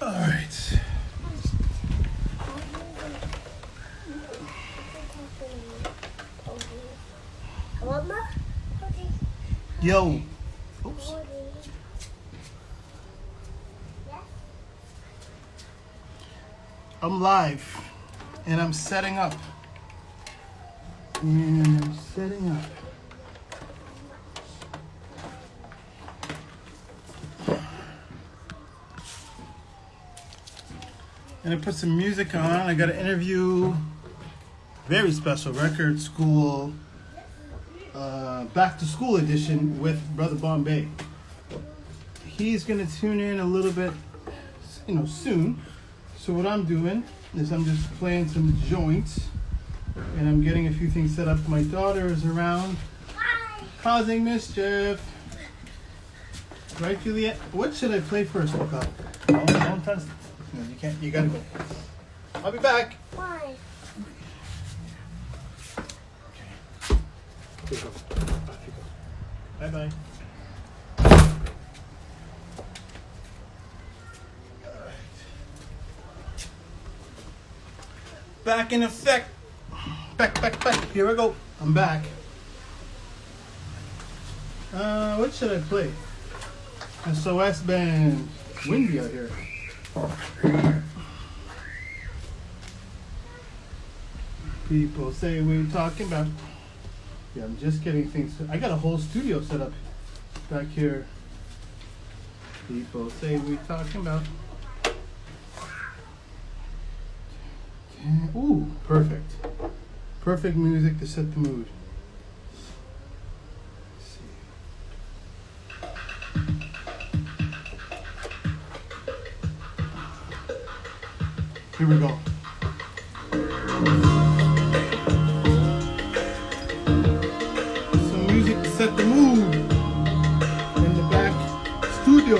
All right. Yo. Oops. I'm live and I'm setting up. And I'm setting up. And I put some music on. I got an interview, very special record, Skool, back to school edition with Brother Bombay. He's gonna tune in a little bit, soon. So what I'm doing is I'm just playing some joints, and I'm getting a few things set up. My daughter is around, causing mischief. Right, Juliet? What should I play first, Nicole? Don't touch it. No, you can't. You gotta go. I'll be back. Why? Okay. Here you go. Off you go. Bye-bye. Back in effect. Back. Here we go. I'm back. What should I play? SOS band. Windy out here. People say we're talking about. Yeah, I'm just getting things. I got a whole studio set up back here. People say we're talking about. Ooh, perfect. Perfect music to set the mood. Here we go. Some music to set the mood in the back studio.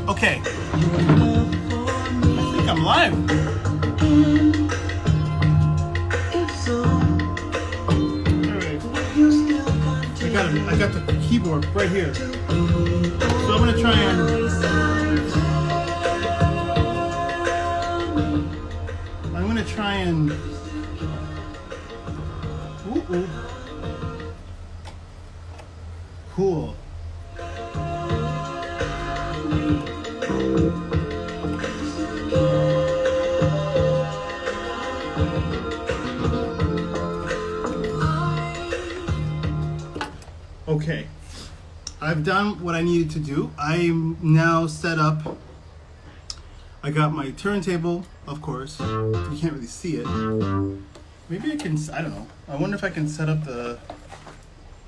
Okay, I think I'm live. Alright, I got the keyboard right here. So I'm gonna try and ooh. Cool. Okay, I've done what I needed to do. I'm now set up. I got my turntable, of course. You can't really see it. Maybe I can, I don't know. I wonder if I can set up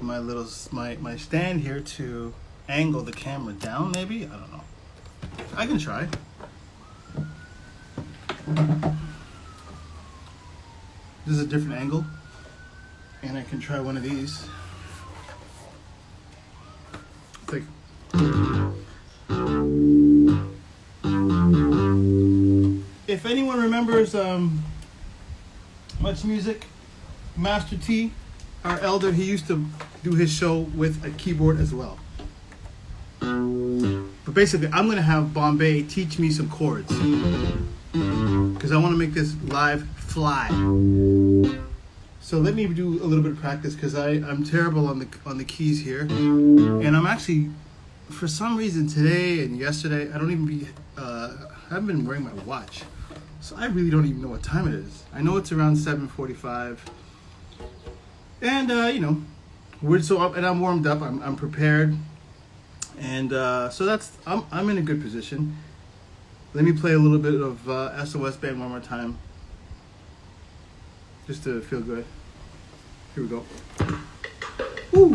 my stand here to angle the camera down, maybe? I don't know. I can try. This is a different angle. And I can try one of these. Like, if anyone remembers Much Music, Master T, our elder, he used to do his show with a keyboard as well. But basically, I'm going to have Bombay teach me some chords because I want to make this live fly. So let me do a little bit of practice because I'm terrible on the keys here, and I'm actually, for some reason today and yesterday, I haven't been wearing my watch, so I really don't even know what time it is. I know it's around 7:45, and I'm warmed up. I'm prepared, and so I'm in a good position. Let me play a little bit of SOS Band one more time, just to feel good. Here we go. Woo!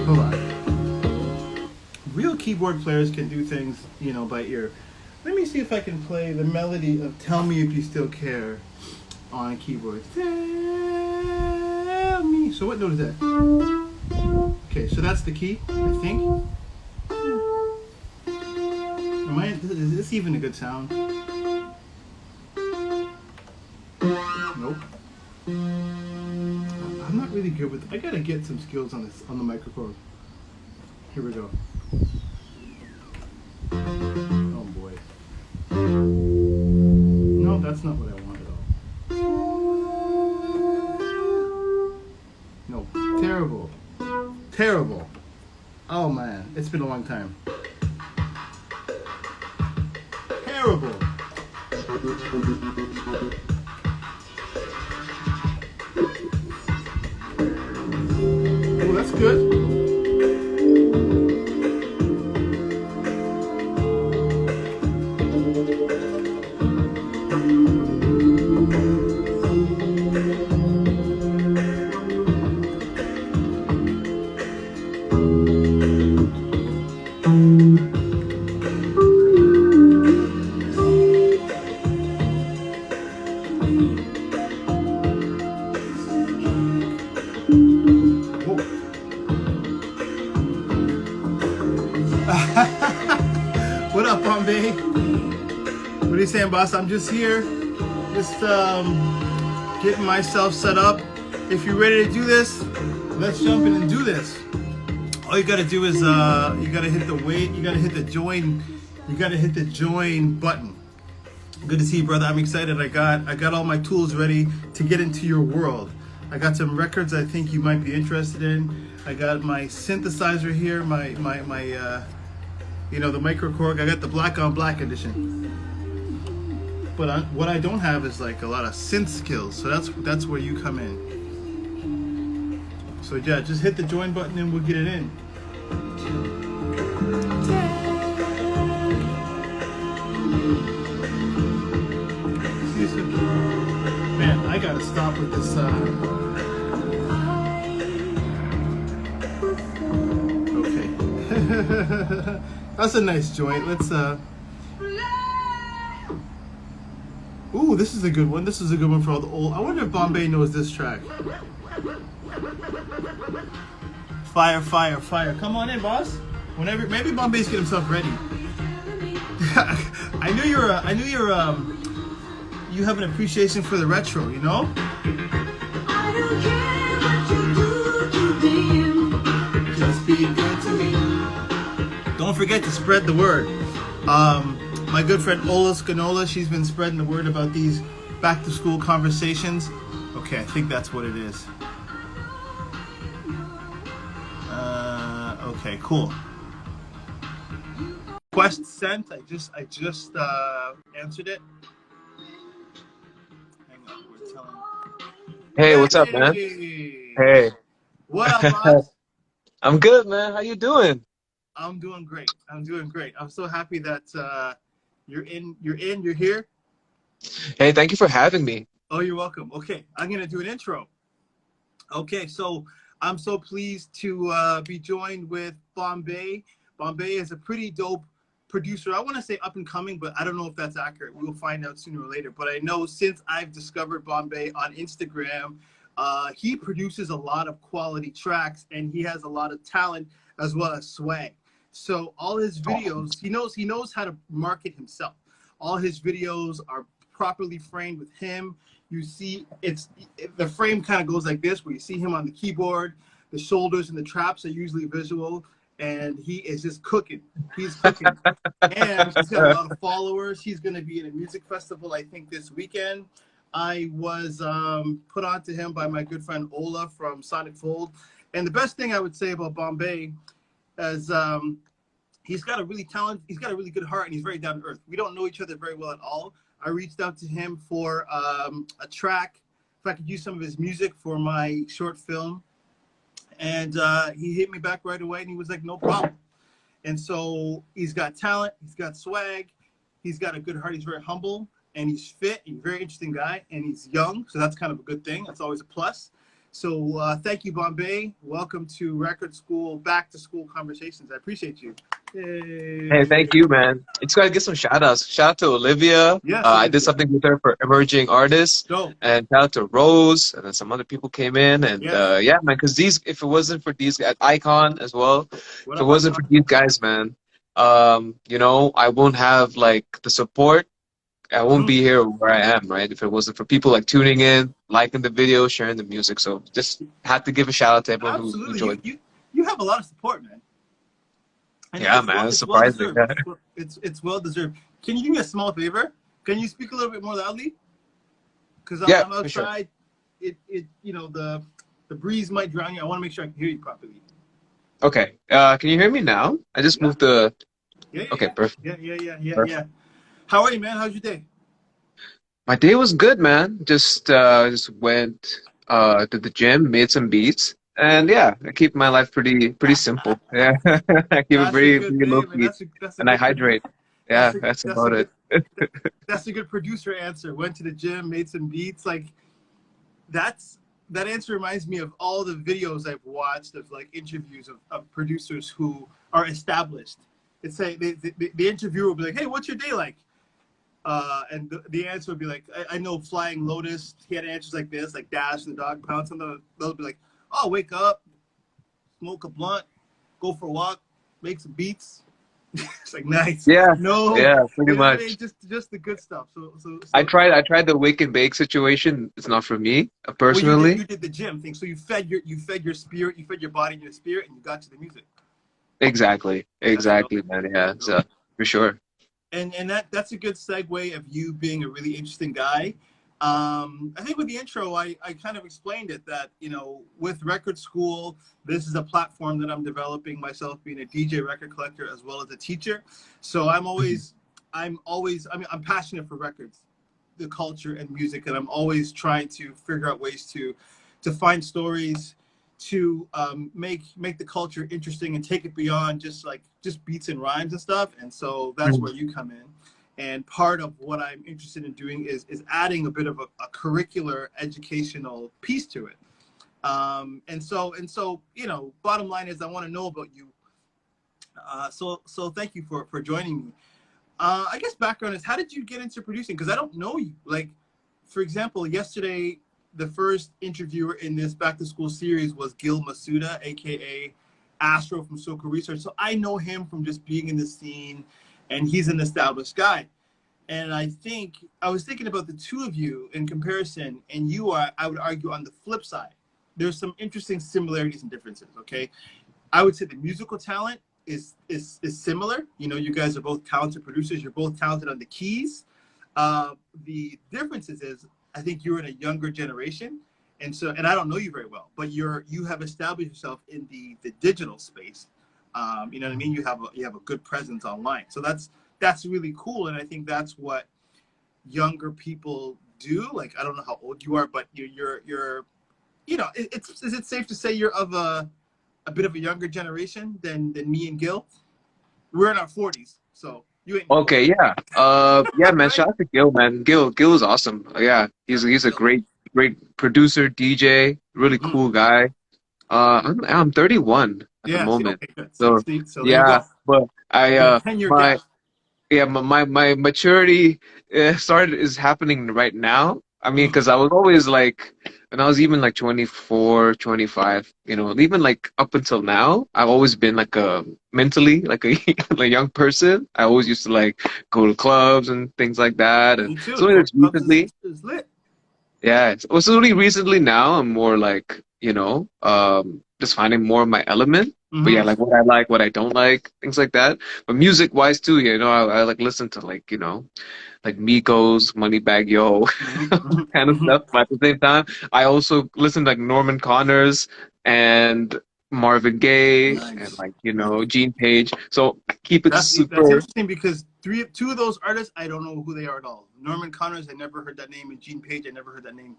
Hold on. Real keyboard players can do things, you know, by ear. Let me see if I can play the melody of "Tell Me If You Still Care" on a keyboard. Tell me. So what note is that? Okay, so that's the key, I think. Is this even a good sound? Nope. I'm not really good with. I gotta get some skills on this, on the microphone. Here we go. Oh boy. No, that's not what I want at all. No, terrible. Terrible. Oh man, it's been a long time. Terrible. Oh, that's good. What up, Bombay? What are you saying, boss? I'm just here, just getting myself set up. If you're ready to do this, let's jump in and do this. All you gotta do is you gotta hit the join, you gotta hit the join button. Good to see you, brother. I'm excited. I got all my tools ready to get into your world. I got some records I think you might be interested in. I got my synthesizer here, my you know, the micro Korg. I got the black on black edition. But what I don't have is like a lot of synth skills. So that's where you come in. So yeah, just hit the join button and we'll get it in. Man, I gotta stop with this. Okay. That's a nice joint. Let's Ooh, this is a good one. This is a good one for all the old. I wonder if Bombay knows this track. Fire, fire, fire. Come on in, boss. Whenever, maybe Bombay's get himself ready. I knew you have an appreciation for the retro, you know? I don't care what you do to me. Just be good to me. Don't forget to spread the word. My good friend Ola Scanola, she's been spreading the word about these back to school conversations. Okay, I think that's what it is. Okay, cool. Request sent. I just answered it. Hang on, we're telling. Hey, what's up, man? Hey. What up, boss? I'm good, man. How you doing? I'm doing great. I'm doing great. I'm so happy that you're here. Hey, thank you for having me. Oh, you're welcome. Okay, I'm gonna do an intro. Okay, so I'm so pleased to be joined with Bombay. Bombay is a pretty dope producer. I want to say up and coming, but I don't know if that's accurate. We'll find out sooner or later. But I know since I've discovered Bombay on Instagram, he produces a lot of quality tracks and he has a lot of talent as well as swag. So all his videos, he knows how to market himself. All his videos are properly framed with him. You see, the frame kind of goes like this, where you see him on the keyboard. The shoulders and the traps are usually visual, and he is just cooking. He's cooking, and he's got a lot of followers. He's going to be in a music festival, I think, this weekend. I was put on to him by my good friend Ola from Sonic Fold, and the best thing I would say about Bombay is he's got a really good heart, and he's very down to earth. We don't know each other very well at all. I reached out to him for a track if I could use some of his music for my short film. And he hit me back right away, and he was like, no problem. And so he's got talent, he's got swag, he's got a good heart, he's very humble, and he's fit, he's a very interesting guy, and he's young, so that's kind of a good thing. That's always a plus. So thank you, Bombay. Welcome to Record School, Back to School Conversations. I appreciate you. Hey, Yay. thank you, man. I just gotta get some shout outs. Shout out to Olivia. Yes, I did Olivia. something with her for emerging artists. Dope. And shout out to Rose, and then some other people came in. And Yes. yeah, man, because if it wasn't for these guys, Icon as well, What if it up, wasn't for Icon? these guys, man, I won't have like the support. I won't Mm-hmm. be here where I am, right? If it wasn't for people like tuning in, liking the video, sharing the music. So just had to give a shout out to everyone who Absolutely. joined. You have a lot of support, man. And Yeah, man, it's it's well surprising. deserved. It's well deserved. Can you do me a small favor? Can you speak a little bit more loudly? Because Yeah, I'm for sure. outside. The breeze might drown you. I want to make sure I can hear you properly. Okay. Can you hear me now? I just Yeah. moved the. Yeah. Okay, perfect. Yeah. How are you, man? How's your day? My day was good, man. Just went to the gym, made some beats, and yeah, I keep my life pretty simple. Yeah, I keep it That's a good pretty low day, man. key, That's a and I good hydrate. that's Yeah, a that's that's a about good it. that's a good producer answer. Went to the gym, made some beats. Like that answer reminds me of all the videos I've watched of like interviews of producers who are established. It's like the interviewer will be like, "Hey, what's your day like?" And the answer would be like, I know Flying Lotus. He had answers like this, like Dash and the Dog Pound. Some of they'll be like, "Oh, wake up, smoke a blunt, go for a walk, make some beats." It's like nice. Yeah, No, yeah, pretty you know what I mean? much. Just the good stuff. I So tried the wake and bake situation. It's not for me, well, personally. you did the gym thing. So you fed your spirit, you fed your body and your spirit, and you got to the music. That's dope. Exactly, man. Yeah, That's it's, dope. for sure. And that's a good segue of you being a really interesting guy. I think with the intro, I kind of explained it that, with Record School, this is a platform that I'm developing myself, being a DJ record collector as well as a teacher. So I'm passionate for records, the culture and music, and I'm always trying to figure out ways to find stories, to make the culture interesting and take it beyond just beats and rhymes and stuff. And so that's where you come in. And part of what I'm interested in doing is adding a bit of a curricular educational piece to it. And so bottom line is I want to know about you. So thank you for joining me. I guess background is, how did you get into producing? Because I don't know you. Like, for example, yesterday, the first interviewer in this Back to School series was Gil Masuda, aka Astro from Soca Research. So I know him from just being in the scene, and he's an established guy. And I was thinking about the two of you in comparison, and you are, I would argue, on the flip side. There's some interesting similarities and differences, okay? I would say the musical talent is similar. You guys are both talented producers. You're both talented on the keys. The differences is, I think you're in a younger generation, and I don't know you very well, but you have established yourself in the digital space. You know what I mean? You have a good presence online, so that's really cool, and I think that's what younger people do. Like, I don't know how old you are, but you're is it safe to say you're of a bit of a younger generation than me and Gil? We're in our 40s, so you ain't old, Okay, yeah. Yeah, man. right? Shout out to Gil, man. Gil is awesome. Yeah, he's a Gil. great producer, DJ, really Mm-hmm. cool guy. I'm 31 at the Yeah. See, moment. okay, good. So So there you yeah, go. but I There's a 10-year my gap. yeah, my maturity is happening right now. I mean, Mm-hmm. because I was always like, when I was even like 24, 25, even like up until now, I've always been like a mentally like a like young person. I always used to like go to clubs and things like that. And Me too. so Go it's Cubs recently, is lit. yeah, it's only recently now I'm more like, just finding more of my element. But yeah, Mm-hmm. like what I like, what I don't like, things like that. But music wise too, I like listen to like, like Migos, Moneybag Yo, Mm-hmm. kind of Mm-hmm. stuff. But at the same time, I also listen to like Norman Connors and Marvin Gaye and Nice. like, Nice. Gene Page. So I keep it That's super. interesting because two of those artists I don't know who they are at all. Norman Connors, I never heard that name, and Gene Page, I never heard that name.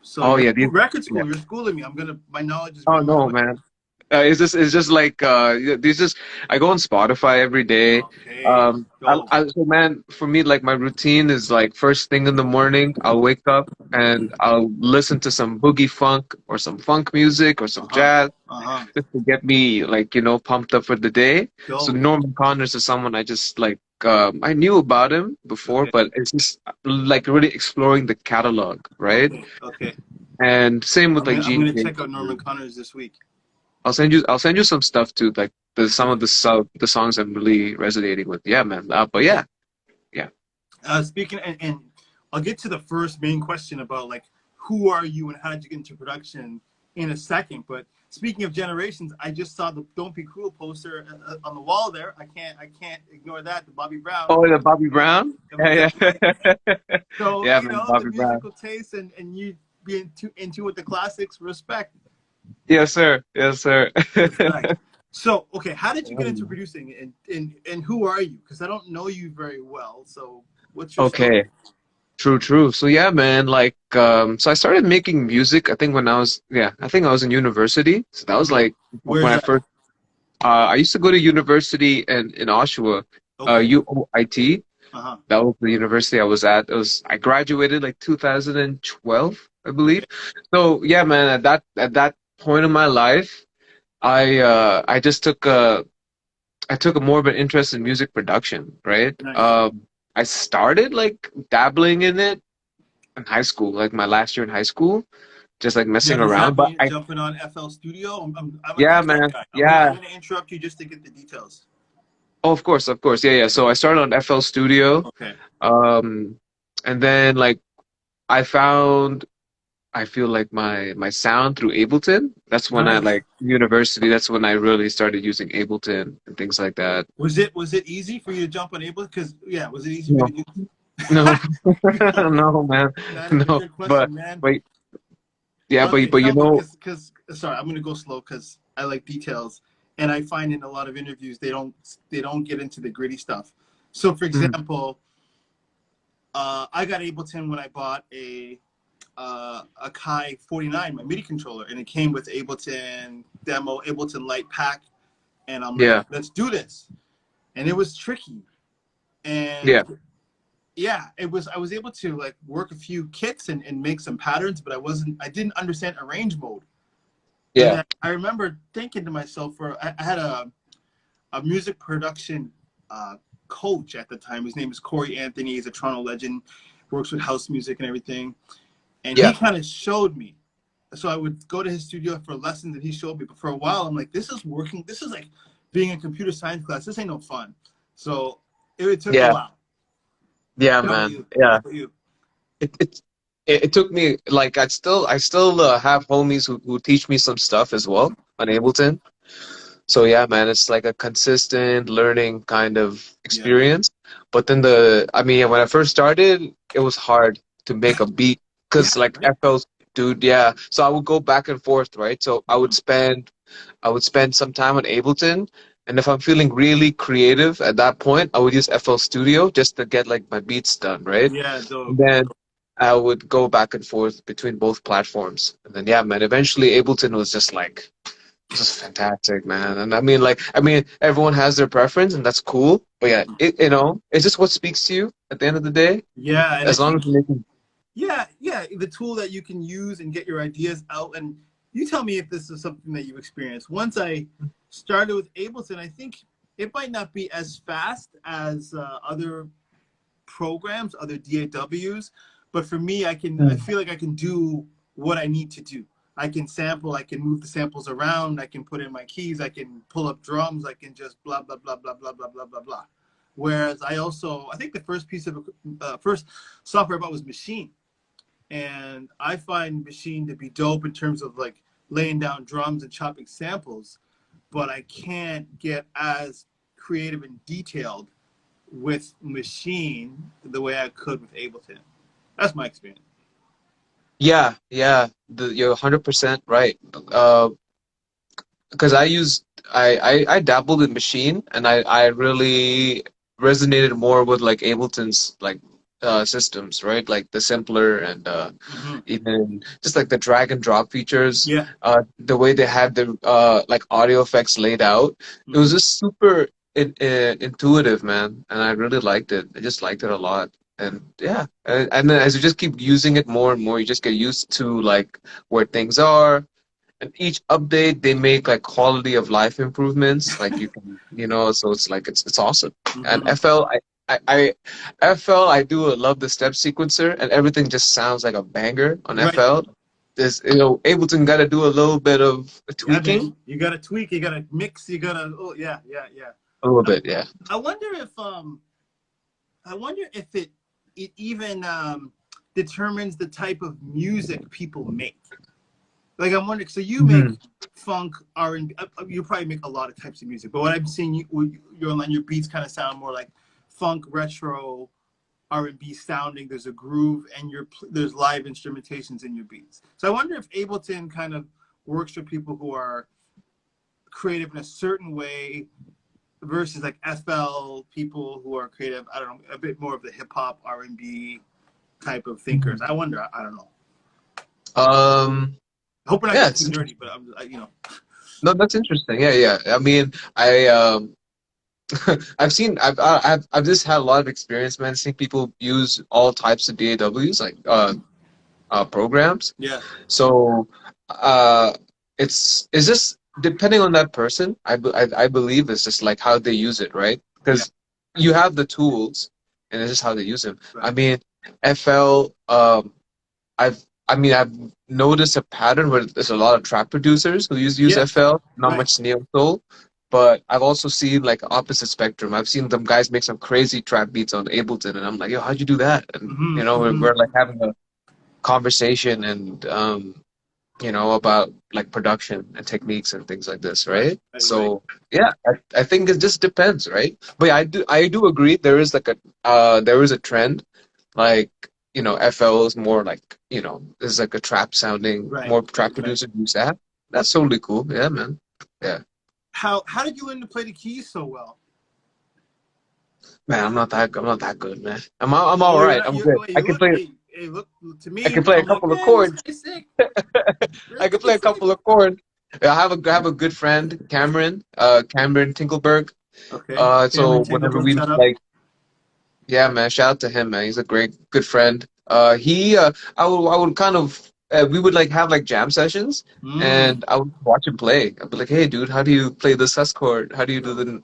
So Oh you're yeah, these. record Yeah. school. You're schooling me. My knowledge is Oh growing no, quick. man. It's just like yeah, these just I go on Spotify every day. Okay. Go. So man, for me, like my routine is like first thing in the morning, I'll wake up and I'll listen to some boogie funk or some funk music or Uh some huh. jazz Uh huh. just to get me like, pumped up for the day. So Go. Norman Connors is someone I just like I knew about him before, Okay. but it's just like really exploring the catalog, right? Okay. Okay. And same with like I'm gonna GJ. check out Norman Connors this week. I'll send you some stuff too, like some of Okay. the songs I'm really resonating with. Yeah, man. But Okay. yeah, yeah. Speaking and I'll get to the first main question about like who are you and how did you get into production in a second. But speaking of generations, I just saw the "Don't Be Cruel" poster on the wall there. I can't ignore that. The Bobby Brown. Oh, yeah, Bobby Brown. Yeah, Right? yeah, So yeah, man. the Bobby Brown. musical taste and you being into with the classics. Respect. Yes, sir. Yes, sir. Respect. So okay, how did you get into Um, producing and who are you? Because I don't know you very well. So what's your story? Okay. True, true. So yeah, man, like so I started making music I think when I think I was in university. So that was Okay. like Where's when I that? first I used to go to university in Oshawa, Okay. UOIT. Uh-huh. That was the university I was at. I graduated like 2012, I Okay. believe. So yeah, man, at that point in my life, I just took a more of an interest in music production, right? Nice. I started like dabbling in it in high school, like my last year in high school, just like Yeah, messing does around. that But mean jumping on FL Studio? I'm a yeah, concept man, guy. I'm yeah. gonna interrupt you just to get the details. Oh, of course, yeah, yeah. So I started on FL Studio, Okay. um, and then like I found I feel like my sound through Ableton. That's when I Nice. like university. That's when I really started using Ableton and things like that. Was it easy for you to jump on Ableton? Because yeah, was it easy for No, you to no, do? no, man, That is a no. good question, man. But yeah, Okay, but tell me, because sorry, I'm gonna go slow because I like details, and I find in a lot of interviews they don't get into the gritty stuff. So, for mm, example, I got Ableton when I bought a Kai 49, my MIDI controller, and it came with Ableton demo, Ableton Light Pack, and I'm like, yeah, let's do this, and it was tricky, and yeah, yeah, it was. I was able to like work a few kits and make some patterns, but I didn't understand arrange mode. And yeah, then I remember thinking to myself, I had a music production uh, coach at the time. His name is Corey Anthony. He's a Toronto legend, works with house music and everything. And he yeah, kind of showed me. So I would go to his studio for lessons and he showed me. But for a while, I'm like, this is working. This is like being in computer science class. This ain't no fun. So it took a yeah, while. yeah, How about man. you? How Yeah. about you? It it it took me like I still have homies who teach me some stuff as well on Ableton. So yeah, man, it's like a consistent learning kind of Yeah. experience. But then I mean, when I first started, it was hard to make a beat Yeah, because like right? FL's, dude, yeah. So I would go back and forth, right? So Mhm. I would spend some time on Ableton, and if I'm feeling really creative at that point, I would use FL Studio just to get like my beats done, right? Yeah, dope. Then I would go back and forth between both platforms. And then yeah, man, eventually Ableton was just like just fantastic, man. And I mean everyone has their preference and that's cool. But yeah, it's just what speaks to you at the end of the day. Yeah, and I As long as think you're making yeah, the tool that you can use and get your ideas out. And you tell me if this is something that you experienced. Once I started with Ableton, I think it might not be as fast as other programs, other DAWs, but for me, I Mm. feel like I can do what I need to do. I can sample, I can move the samples around, I can put in my keys, I can pull up drums, I can just blah blah blah blah blah blah blah blah blah. Whereas I think the first software I bought was Machine, and I find Machine to be dope in terms of like laying down drums and chopping samples, but I can't get as creative and detailed with Machine the way I could with Ableton. That's my experience. Yeah, yeah. You're 100% right. Uh, because I dabbled in Machine and I really resonated more with like Ableton's like systems, right? Like the simpler and Hmm. even just like the drag and drop features, Yeah. the way they had the like audio effects laid out, it was Hmm. just super intuitive, man, and I really liked it. I just liked it a lot. And yeah, and then as you just keep using it more and more, you just get used to like where things are. And each update, they make like quality of life improvements. Like you can, so it's like it's awesome. And Hmm. FL, FL, I do love the step sequencer, and everything just sounds like a banger on Right. FL. There's, Ableton got to do a little bit of Yeah, tweaking, man. You gotta tweak. You gotta mix. You gotta. Oh, yeah, yeah, yeah. a little I, bit, yeah. I wonder if I wonder if it even determines the type of music people make. Like I'm wondering. So you make Hmm. funk, R&B. You probably make a lot of types of music. But what I'm seeing, your beats kind of sound more like funk, retro, R&B sounding. There's a groove, and there's live instrumentations in your beats. So I wonder if Ableton kind of works for people who are creative in a certain way versus like FL people who are creative. I don't know, a bit more of the hip hop R&B type of thinkers. I wonder. I don't know. Um, I hope we're not yeah, getting it's too nerdy, interesting. but I'm. No, that's interesting. Yeah, yeah. I mean, I've just had a lot of experience, man, seeing people use all types of DAWs, like programs. Yeah, So uh, it's just depending on that person. I believe it's just like how they use it, right? yeah, Because you have the tools, and it's just how they use them. I right. mean, FL. I've noticed a pattern where there's a lot of trap producers who use Yeah, FL, not right. much neo soul. But I've also seen like opposite spectrum. I've seen them guys make some crazy trap beats on Ableton, and I'm like, yo, how'd you do that? And Mm-hmm, we're mm-hmm. like having a conversation and about like production and techniques and things like this, Right, right? right, right. So yeah, I think it just depends, right? But yeah, I do agree there is like there is a trend, like FL is more like is like a trap sounding, Right, more trap right, right. producers use that. That's totally cool. Yeah, man. Yeah, How did you learn to play the keys so well? man. I'm not that good, man. I'm all Oh, you're right. not. I'm good. I You can look. play. Hey, look. To I can me, play a I'm like, couple of man, this chords. guy's sick. I Really can play a sick. couple of chords. Yeah, I have a good friend, Cameron, Cameron Tinkleberg. Okay, So Cameron whenever Tinglebird, we shut up. like, yeah, man, shout out to him, man. He's a great, good friend. I would kind of, we would like have like jam sessions, Mm. and I would watch him play. I'd be like, hey, dude, how do you play this sus chord? How do you do the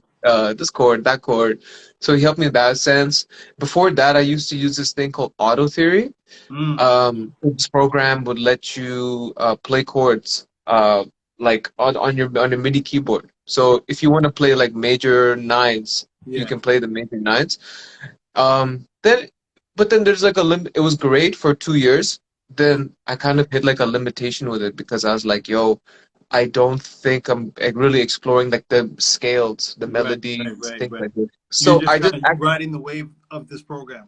this chord, that chord? So he helped me in that sense. Before that, I used to use this thing called Auto Theory. Mm. This program would let you play chords like on your MIDI keyboard. So if you want to play like major nines, you Yeah. can play the major nines. Then, but then there's like a limit. It was great for 2 years. Then I kind of hit like a limitation with it because I was like, yo, I don't think I'm really exploring like the scales, the Right, right, melodies, right, things right. like this. You're So just I kind just of riding the wave of this program.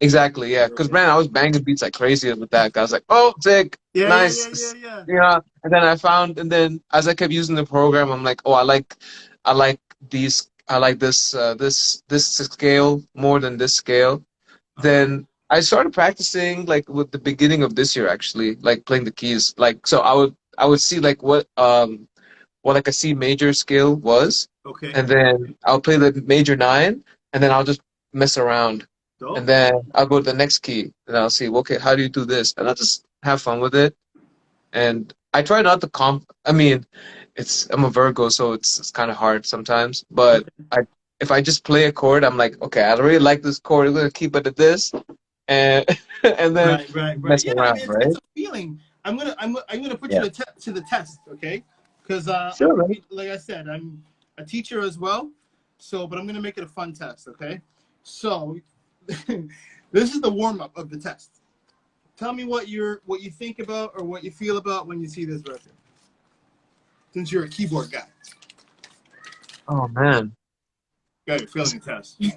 exactly, yeah. Because Okay. man, I was banging beats like crazy with that. I was like, "Oh, sick, Yeah, yeah, yeah, yeah, nice," yeah. And then and then as I kept using the program, I'm like, "Oh, I like I like this scale more than this scale." Okay. Then I started practicing like with the beginning of this year, actually, like playing the keys. Like, so I would see like what like a C major scale was, Okay. and then I'll play the major nine, and then I'll just mess around, and Dope. then I'll go to the next key, and I'll see, okay, how do you do this? And I'll just have fun with it. And I try not to I mean, I'm a Virgo, so it's kind of hard sometimes. But Okay. if I just play a chord, I'm like, okay, I really like this chord. I'm gonna keep it at this, and and then Right, right, right. mess Yeah, I around, mean, it's right? a feeling. I'm gonna put you Yeah. to the test, okay? Because Sure, man. like I said, I'm a teacher as well. So, but I'm gonna make it a fun test, okay? So, this is the warm up of the test. Tell me what you think about or what you feel about when you see this record. Since you're a keyboard guy, Oh man, got your feeling test. is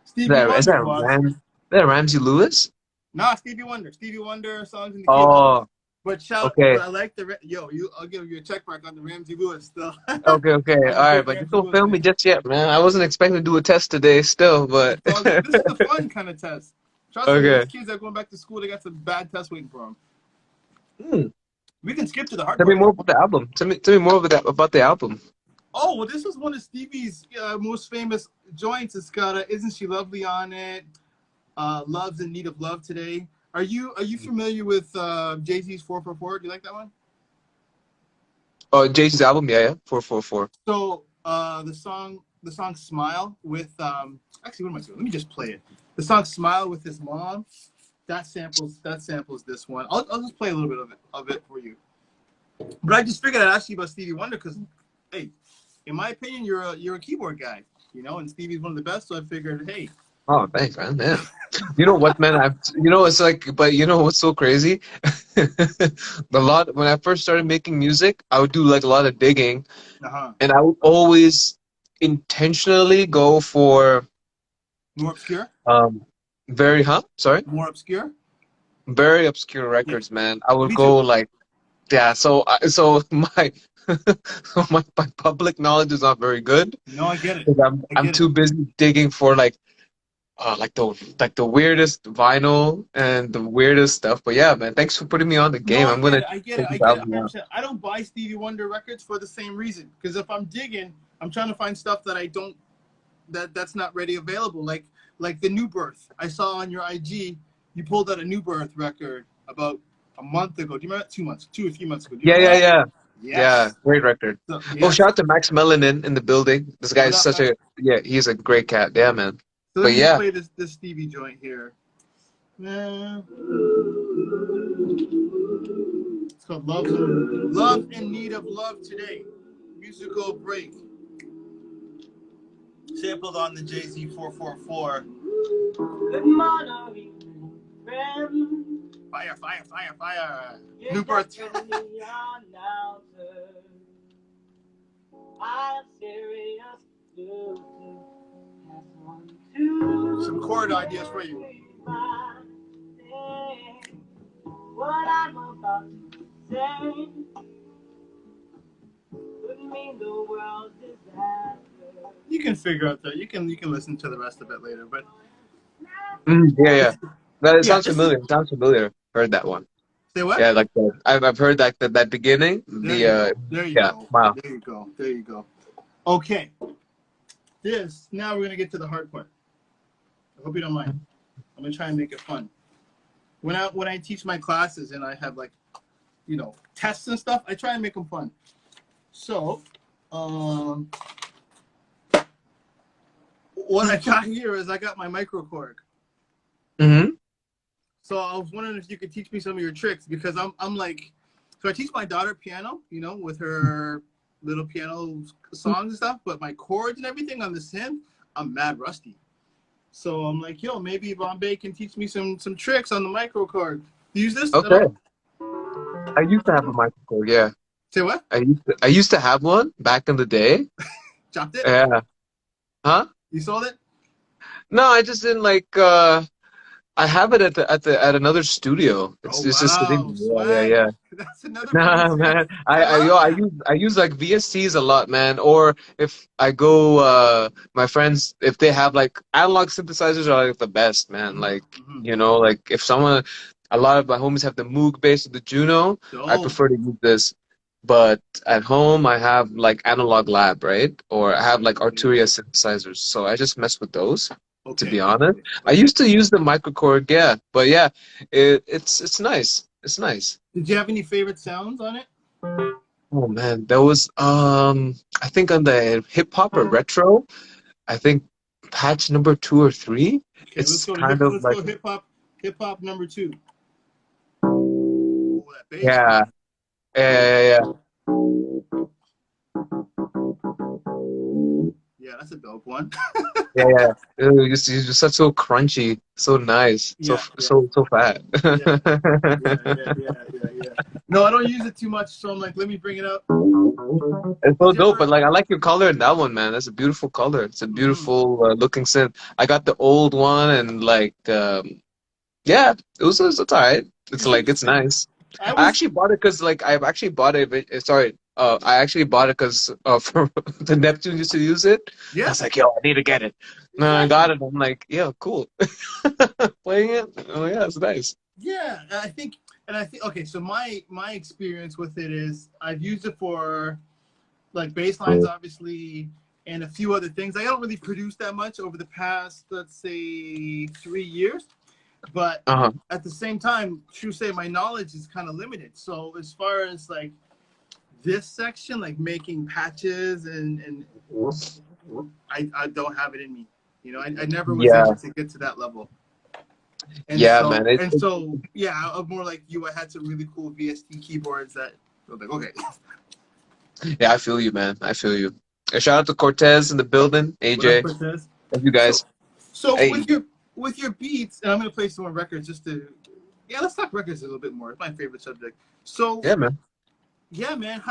Stevie that is Wonder that was Ram? Is that Ramsey Lewis? nah Stevie Wonder. Stevie Wonder songs in the key of Oh, F. But shout, Okay. but I like yo. I'll give you a check mark on the Ramsey Lewis still. Okay, okay. I'm All a right, big but just Ramsey don't Lewis film me fan. just yet, man. I wasn't expecting to do a test today still, but It's all good. This is the fun kind of test. Trust me, okay. these kids that are going back to school, they got some bad tests waiting for them. Hmm. We can skip to the hard Tell me part. more about the album. Tell me more about the album. Oh, well, this was one of Stevie's most famous joints. It's got "Isn't She Lovely" on it. "Love's in Need of Love Today." Are you familiar with Jay-Z's 444? Do you like that one? Oh, Jay-Z's album, yeah, yeah. 444. So the song "Smile" with actually, what am I doing? Let me just play it. The song "Smile" with his mom. That samples this one. I'll just play a little bit of it for you. But I just figured I'd ask you about Stevie Wonder because, hey, in my opinion, you're a keyboard guy, and Stevie's one of the best. So I figured, hey, Oh, thanks, man. Man. You know what, man? It's like, but you know what's so crazy? When I first started making music, I would do like a lot of digging, uh-huh, and I would always intentionally go for more obscure, um very, sorry, more obscure. very obscure Yeah, records, man. I would me go too. like, yeah. So my my public knowledge is not very good No, I get it. because I'm I I'm get it. too busy digging for like the weirdest vinyl and the weirdest stuff. But yeah, man, thanks for putting me on the No, game. I I'm get gonna it. I get it. check I this get it album out. 100%. I don't buy Stevie Wonder records for the same reason. Because if I'm digging, I'm trying to find stuff that I don't that's not ready available. Like the New Birth. I saw on your IG, you pulled out a New Birth record about a month ago. Do you remember that? 2 months, 2 or 3 months ago. Do you Yeah, remember yeah, that? yeah, yeah. Yes. Great record. So, Oh, yes. shout out to Max Melanin in the building. This guy What is up, such Max? a yeah. He's a great cat. Yeah, man. So let But me just yeah. play this Stevie joint here. It's called Love in Need of Love Today. Musical break. Sampled on the Jay-Z 444. Good morning, friend. Fire, fire, fire, fire. New Birth. I'm serious. Some chord ideas for you. What I'm about to say would mean the world disaster. You can figure out that. You can listen to the rest of it later, but Yeah, yeah. That it yeah, sounds this is. familiar. It sounds familiar. Heard that one. Say what? Yeah, like I've heard that beginning. There you go. There you Yeah. go. Wow. There you go. There you go. Okay. Now we're gonna get to the hard part. I hope you don't mind. I'm gonna try and make it fun. When I teach my classes and I have tests and stuff, I try and make them fun. So, what I got here is I got my microcorg. Mm-hmm. So I was wondering if you could teach me some of your tricks because I'm like, so I teach my daughter piano, with her little piano songs and stuff, but my chords and everything on the synth, I'm mad rusty. So I'm like, maybe Bombay can teach me some tricks on the microcorg. Use this at Okay. all? I used to have a microphone. Yeah. Say what? I used to have one back in the day. Chopped it? Yeah. Huh? You sold it? No, I just didn't like. I have it at another studio. Oh It's just sitting wow, there. Yeah, yeah, swag. yeah. That's another Nah, producer. man. I I love yo, that. I use like VSTs a lot, man. Or if I go, my friends, if they have like analog synthesizers are like the best, man. Like Mm-hmm. like if a lot of my homies have the Moog bass or the Juno, I Dope. prefer to use this. But at home, I have like Analog Lab, right? Or I have like Arturia synthesizers, so I just mess with those. To Okay. be honest, I Okay. used to use the microKORG, yeah, but yeah, it's nice. It's nice. Did you have any favorite sounds on it? Oh man, there was I think on the hip hop or retro, I think patch number 2 or 3. Okay, let's It's go to kind of like hip hop number 2. Oh, that bass, man. yeah, yeah, yeah, yeah. Yeah, that's a dope one. Yeah, yeah. It's just such so crunchy, so nice, so Yeah, yeah, so fat. yeah, yeah. No, I don't use it too much, so I'm like, let me bring it up. It's so Did you dope, but ever? like I like your color in that one, man. That's a beautiful color. It's a Mm-hmm. beautiful looking synth. I got the old one, and like yeah, it's alright. It's It's like it's interesting. nice. I I was actually bought it because like I've actually bought it. Sorry, I actually bought it because for the Neptune used to use it. I yeah, was like, yo, I need to get it. And then I got exactly. it. I'm like, yo, cool. Playing it. Oh yeah, it's nice. Yeah, and I think okay. So my experience with it is I've used it for like bass lines, obviously, and a few other things. I don't really produce that much over the past, let's say, 3 years. But Uh-huh. at the same time, true say, my knowledge is kind of limited. So as far as like this section, like making patches and I don't have it in me. I never was able Yeah, to get to that level. And yeah, so man. and so yeah, I'm more like you. I had some really cool VST keyboards that I was like, okay, Yeah, I feel you, man. I feel you. Shout out to Cortez in the building, what up AJ. with this? Thank you So guys. so Hey, with your beats, and I'm gonna play some more records just to yeah, let's talk records a little bit more. It's my favorite subject. So yeah, man. yeah, man.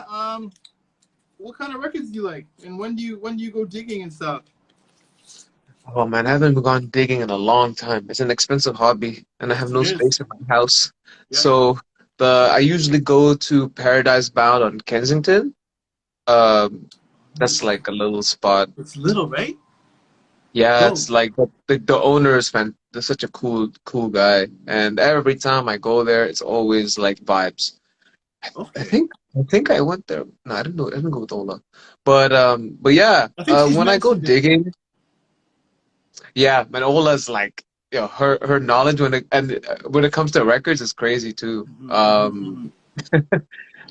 What kind of records do you like, and when do you go digging and stuff? Oh man, I haven't gone digging in a long time. It's an expensive hobby, and I have Yes, it no is. space in my house. Yeah, So the I usually go to Paradise Bound on Kensington. Um, that's like a little spot. it's little, right? Yeah, Dope. it's like the owner is fan. They're such a cool guy, and every time I go there, it's always like vibes. I Okay. think I think I went there. No, I didn't know. I didn't go with Ola, but yeah, I think she's when I go mentioned it. digging. Yeah, man, Ola's like, her knowledge when it comes to records is crazy too.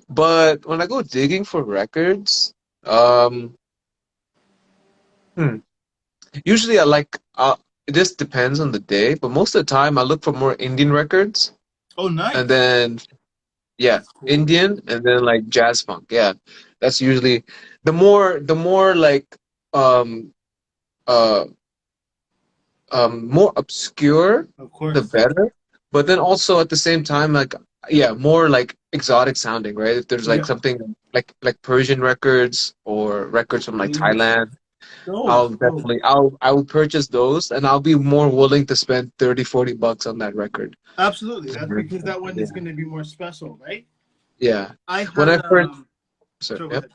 But when I go digging for records, um, hmm, usually it just depends on the day, but most of the time I look for more Indian records, Oh, and nice. then yeah, That's cool. Indian, and then like jazz funk. Yeah, that's usually the more like um uh more obscure, Of the course. better. But then also at the same time, like yeah, more like exotic sounding, right? If there's like Yeah. something like Persian records or records from like Okay. Thailand, Dope. Dope. I will purchase those and I'll be more willing to spend 30, $40 on that record. Absolutely. That's Mhm. because that one is Yeah. going to be more special, right? Yeah. I When had I first sorry, so go yep. ahead.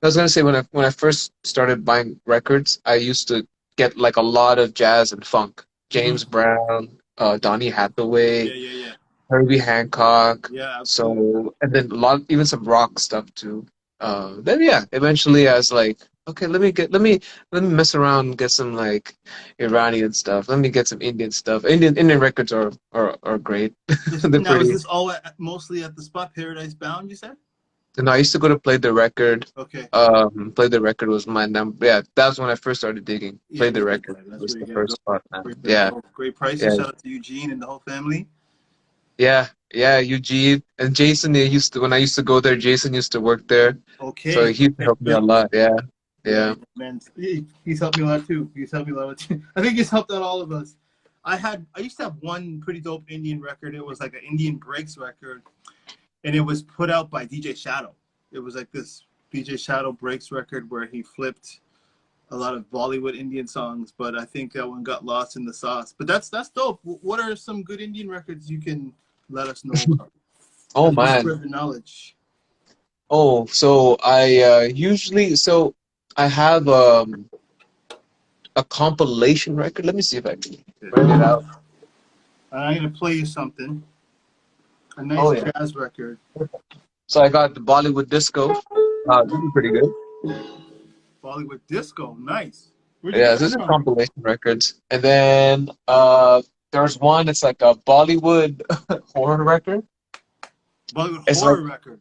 I was gonna say when I first started buying records, I used to get like a lot of jazz and funk. Hmm. James Brown, Donny Yeah, Hathaway, yeah, yeah. Herbie Hancock. Yeah, absolutely. So, and then a lot, even some rock stuff too. Then yeah, eventually I was like, okay, let me mess around and get some like Iranian stuff. Let me get some Indian stuff. Indian records are great. They're Now is pretty. this all mostly at the spot Paradise Bound, you said? And I used to go to Play the Record. Okay. Play the Record was my number. Yeah, that was when I first started digging. Yeah, Play the yeah, Record yeah. That's was where you the got to first go. spot, man. Great place. Yeah, Great prices. yeah. Shout out to Eugene and the whole family. Yeah, yeah, Eugene and Jason. They used to when I used to go there. Jason used to work there, so Okay. he used to Okay. help me a lot. Yeah, Yeah, yeah. man. He's helped me a lot too. He's helped me a lot too. I think he's helped out all of us. I used to have one pretty dope Indian record. It was like an Indian breaks record, and it was put out by DJ Shadow. It was like this DJ Shadow breaks record where he flipped a lot of Bollywood Indian songs, but I think that one got lost in the sauce. But that's dope. What are some good Indian records you can let us know about Oh as we man. spread the knowledge? Oh, so I usually I have a compilation record. Let me see if I can bring it out. I'm gonna play you something. A Oh nice yeah. jazz record. So I got the Bollywood disco. This is pretty good. Bollywood disco. Nice. Where'd you Yeah, get this that is from? compilation records. And then there's one. It's like a Bollywood horror record. Bollywood It's like horror record.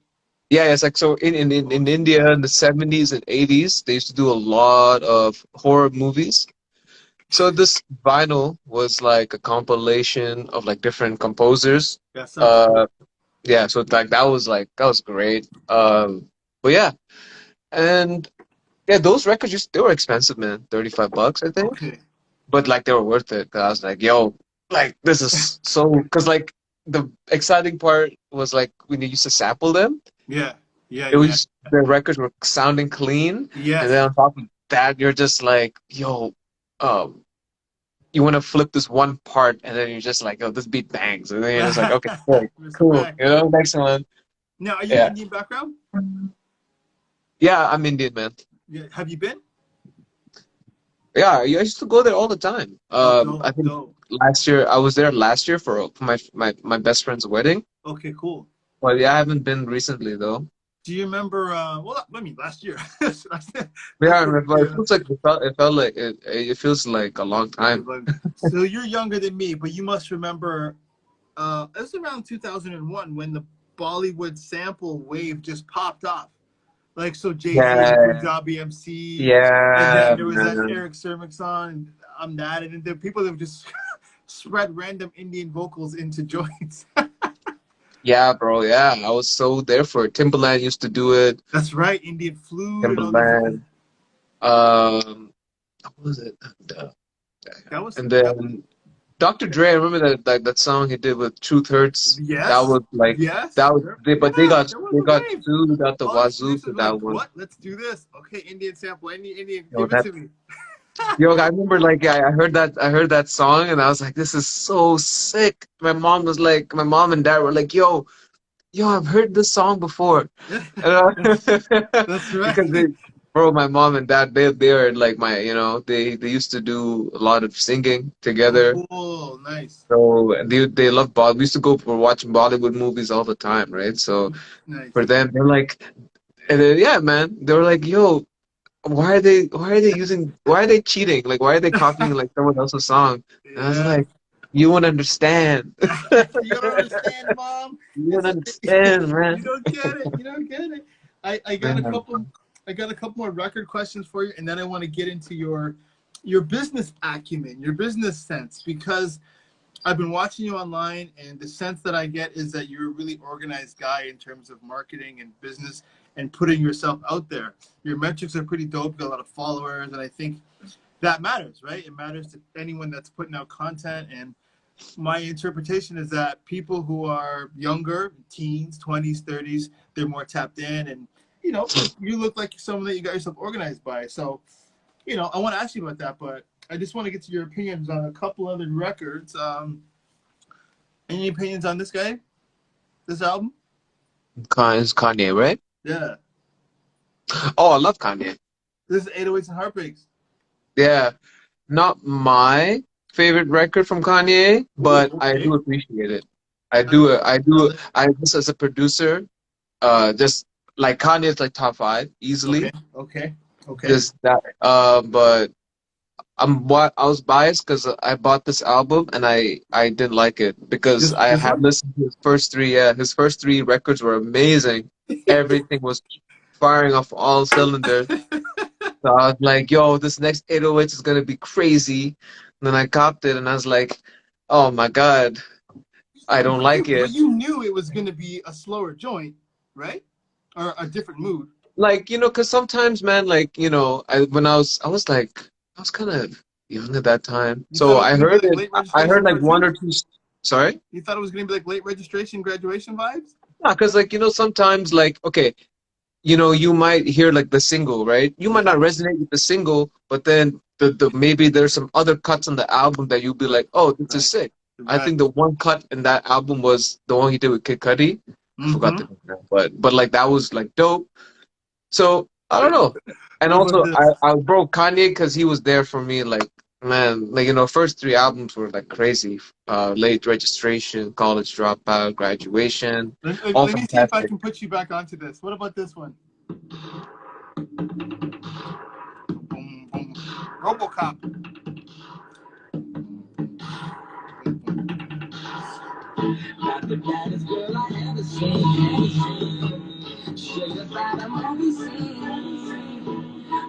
yeah, it's like so in India in the 70s and 80s, they used to do a lot of horror movies. So this vinyl was like a compilation of like different composers. That sounds Uh cool. yeah, so like that was great. But yeah, and yeah, those records just they were expensive, man. $35, I think. Okay. But like they were worth it. 'Cause I was like, yo, like this is so because like the exciting part was like when you used to sample them. Yeah. Yeah. It Yeah. was the records were sounding clean, and Yes. then on top of that, you're just like, yo, um, you want to flip this one part, and then you're just like, oh, this beat bangs, and then you're just like, okay, cool, cool, Respect. you know, next one. Now, are you Yeah, Indian background? yeah, I'm Indian, man. Yeah. Have you been? Yeah, I used to go there all the time. Oh, I dope, think dope. last year I was there last year for my best friend's wedding. Okay, cool. But yeah, I haven't been recently though. Do you remember? Well, I mean, last year. Yeah, but it Yeah. feels like it felt like it feels like a long time. So you're younger than me, but you must remember. It was around 2001 when the Bollywood sample wave just popped off. Like, so Jay-Z had the Yeah, Punjabi MC, and then yeah, there was that man. Eric Sermon song, and I'm that, and then there were people that would just spread random Indian vocals into joints. Yeah, bro. Yeah, I was so there for it. Timberland used to do it. That's right, Indian flute and all these. Timberland. What was it? Uh, That was And that. then Dr. Dre. I remember that song he did with Truth Hurts. That Yes, was like yes, that was they, but yeah. There was they a got wave. sued out the All these wazoo for producers were that like, one. "What? Let's do this." Okay, Indian sample, Indian, Yo, give it that to me. yo, I remember like I heard that song and I was like, this is so sick. My mom and dad were like, yo, I've heard this song before. that's, Uh, that's because right. they, bro, my mom and dad, they are like my, they used to do a lot of singing Oh, together. cool, nice, So they love Bollywood. We used to go for watching Bollywood movies all the time, right? So for nice. them, they're like, and then, yeah, man, they were like, yo, why are they cheating? Like, why are they copying like someone else's song? And I was Yeah. like, you won't understand. You don't understand, mom. You won't It's understand, you man. don't get it. You don't get it. I got a Man. couple. I got a couple more record questions for you, and then I want to get into your business acumen, your business sense, because I've been watching you online, and the sense that I get is that you're a really organized guy in terms of marketing and business and putting yourself out there. Your metrics are pretty dope. You got a lot of followers, and I think that matters, right? It matters to anyone that's putting out content. And my interpretation is that people who are younger, teens, 20s, 30s, they're more tapped in, and you look like someone that you got yourself organized by. So, I want to ask you about that, but I just want to get to your opinions on a couple other records. Any opinions on this guy, this album? It's Kanye, right? Yeah, Oh, I love Kanye. this is 808s and Heartbreaks. Yeah, not my favorite record from Kanye, Ooh, but I okay. do appreciate it. I love I just as a producer, just like Kanye is like top five Okay, easily. okay, okay. Just that, but I was biased because I bought this album and I didn't like it because I This had one? listened to his first three. Yeah, his first three records were amazing. Everything was firing off all cylinders. So I was like, yo, this next 808 is gonna be crazy. And then I copped it and I was like, oh my God, I don't like But it. you knew it was going to be a slower joint, right? Or a different mood. Like, because sometimes, man, like, I was like, I was kind of young at that time. You thought So it was I going to be heard like it. late I heard registration like one or cartoons? two. Sorry? You thought it was going to be like late registration graduation vibes? Yeah, because like, sometimes like, okay, you might hear like the single, right? You might Yeah, not resonate with the single, but then the maybe there's some other cuts on the album that you'll be like, oh, this is right, sick. I right. think the one cut in that album was the one he did with Kid Cudi. I forgot the Mm-hmm. name now, but like that was like dope. So I don't know. And What about also this? I broke Kanye because he was there for me. Like man, like first three albums were like crazy. Late Registration, College Dropout, Graduation, all Let me see if I fantastic. can put you back onto this. What about this one? Boom, boom. RoboCop. Not the baddest girl I ever seen. Straight up out of movie scene.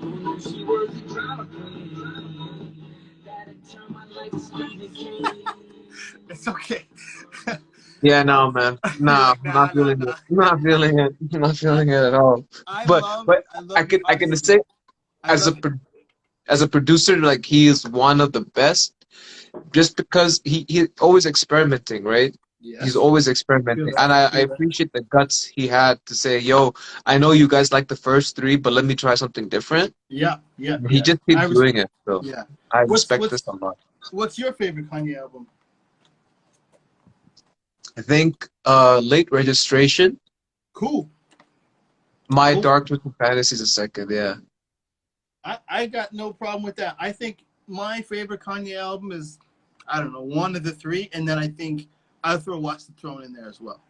Who knew she was a drama queen? That'd turn my life to Stephen King. It's okay. Yeah, uh, no, man. you're Nah, like, I'm nah, not nah, feeling it. nah. I'm not feeling it. I'm not I, feeling it at all. But I I love can the I can honesty. say I as love it. as a producer, like he is one of the best, just because he always experimenting, right? He's Yes. always Feel experimenting, that. and I I feel that. appreciate the guts he had to say, "Yo, I know you guys like the first three, but let me try something different." Yeah, yeah, He yeah. just I keeps was. doing it, so Yeah. I What's respect this what's a lot. What's your favorite Kanye album? I think Late Registration. Cool. My Cool. Dark Twisted Fantasy is a second. Yeah. I got no problem with that. I think my favorite Kanye album is, I don't know, one of the three, and then I think I'll throw Watch the Throne in there as well,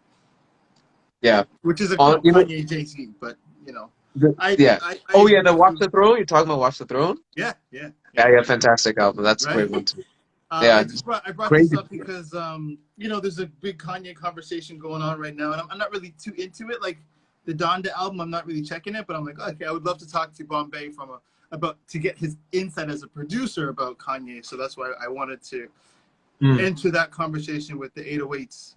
Yeah. which is a On you know Kanye JC, but you know, yeah. I Oh yeah, agree the with Watch you. the Throne. You're talking about Watch the Throne? Yeah, yeah, yeah. Yeah, yeah, fantastic album. That's a Right. great one too. Yeah, just I brought this crazy. up because you know, there's a big Kanye conversation going on right now, and I'm not really too into it. Like the Donda album, I'm not really checking it, but I'm like, okay, I would love to talk to Bombay about to get his insight as a producer about Kanye. So that's why I wanted to Mm. enter that conversation with the 808s.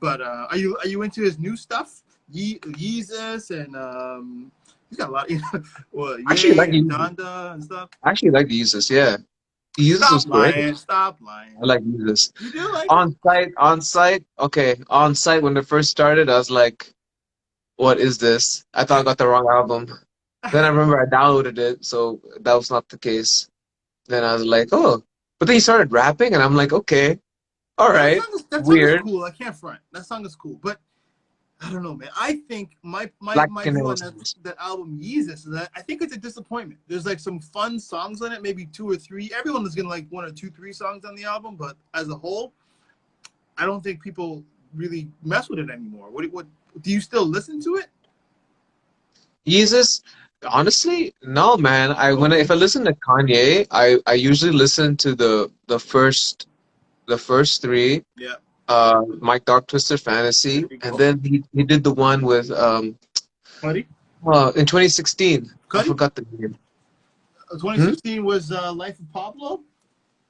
But are you into his new stuff? Yeezus and he's got a lot, you know, well, I actually Ye like and Jesus. Donda and stuff. I actually like Jesus. Yeah, Jesus was Stop great. lying! Stop lying! I like Jesus. You do like him? On site. Okay, on site when it first started, I was like, "What is this?" I thought I got the wrong album. Then I remember I downloaded it, so that was not the case. Then I was like, "Oh," but then he started rapping, and I'm like, "Okay, all Yeah, right, that song is weird." cool. I can't front. That song is cool, but I don't know, man. I think Black my and view Yellow on songs. that album Yeezus is that I think it's a disappointment. There's like some fun songs on it, maybe two or three. Everyone is gonna like one or two, three songs on the album, but as a whole, I don't think people really mess with it anymore. What do you still listen to it? Jesus, honestly, no, man. If Okay, I listen to Kanye, I usually listen to the first three. yeah, My Dark Twisted there Fantasy, you and go. then he did the one with Cuddy, in 2016. I Cuddy. forgot the name. Hmm? 2016 was Life of Pablo.